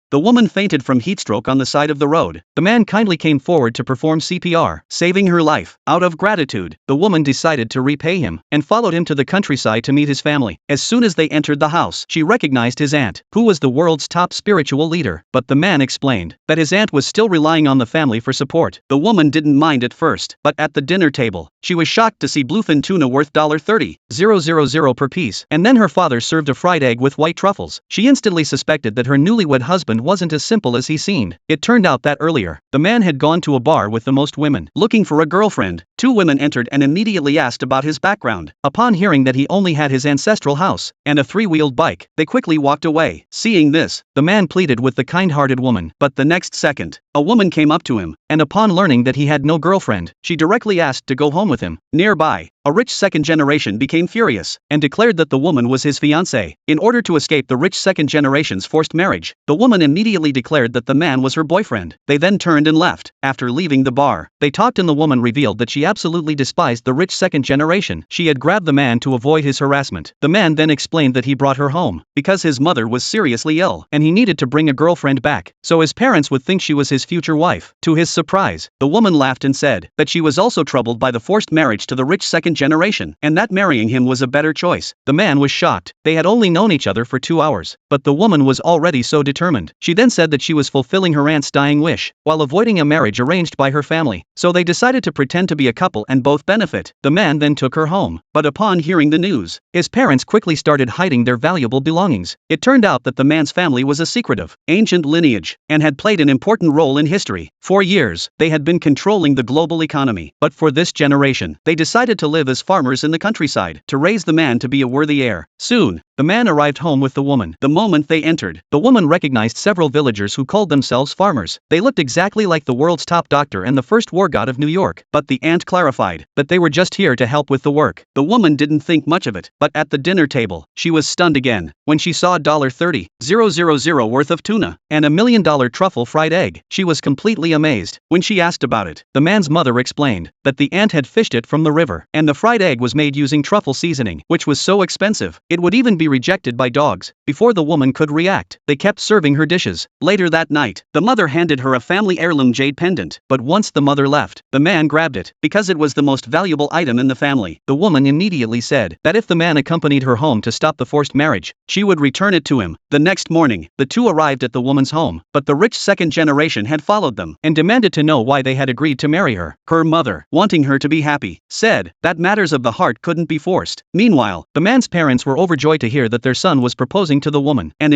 The woman fainted from heatstroke on the side of the road. The man kindly came forward to perform CPR, saving her life. Out of gratitude, the woman decided to repay him and followed him to the countryside to meet his family. As soon as they entered the house, she recognized his aunt, who was the world's top spiritual leader. But the man explained that his aunt was still relying on the family for support. The woman didn't mind at first, but at the dinner table, she was shocked to see bluefin tuna worth $30,000 per piece. And then her father served a fried egg with white truffles. She instantly suspected that her newlywed husband wasn't as simple as he seemed. It turned out that earlier, the man had gone to a bar with the most women, looking for a girlfriend. Two women entered and immediately asked about his background. Upon hearing that he only had his ancestral house and a three-wheeled bike, they quickly walked away. Seeing this, the man pleaded with the kind-hearted woman. But the next second, a woman came up to him, and upon learning that he had no girlfriend, she directly asked to go home with him. Nearby, a rich second generation became furious and declared that the woman was his fiancée. In order to escape the rich second generation's forced marriage, the woman immediately declared that the man was her boyfriend. They then turned and left. After leaving the bar, they talked and the woman revealed that she absolutely despised the rich second generation. She had grabbed the man to avoid his harassment. The man then explained that he brought her home because his mother was seriously ill and he needed to bring a girlfriend back so his parents would think she was his future wife. To his surprise, the woman laughed and said that she was also troubled by the forced marriage to the rich second generation and that marrying him was a better choice. The man was shocked. They had only known each other for 2 hours, but the woman was already so determined. She then said that she was fulfilling her aunt's dying wish while avoiding a marriage arranged by her family. So they decided to pretend to be a couple and both benefit. The man then took her home, but upon hearing the news, his parents quickly started hiding their valuable belongings. It turned out that the man's family was a secretive, ancient lineage and had played an important role in history. For years, they had been controlling the global economy, but for this generation, they decided to live as farmers in the countryside to raise the man to be a worthy heir. Soon, the man arrived home with the woman. The moment they entered, the woman recognized several villagers who called themselves farmers. They looked exactly like the world's top doctor and the first war god of New York, but the aunt clarified that they were just here to help with the work. The woman didn't think much of it, but at the dinner table, she was stunned again when she saw $30,000 worth of tuna and $1 million truffle fried egg. She was completely amazed. When she asked about it, the man's mother explained that the aunt had fished it from the river and the fried egg was made using truffle seasoning, which was so expensive, it would even be rejected by dogs. Before the woman could react, they kept serving her dishes. Later that night, the mother handed her a family heirloom jade pendant, but once the mother left, the man grabbed it because it was the most valuable item in the family. The woman immediately said that if the man accompanied her home to stop the forced marriage, she would return it to him. The next morning, the two arrived at the woman's home, but the rich second generation had followed them and demanded to know why they had agreed to marry her. Her mother, wanting her to be happy, said that matters of the heart couldn't be forced. Meanwhile, the man's parents were overjoyed to hear that their son was proposing to the woman, and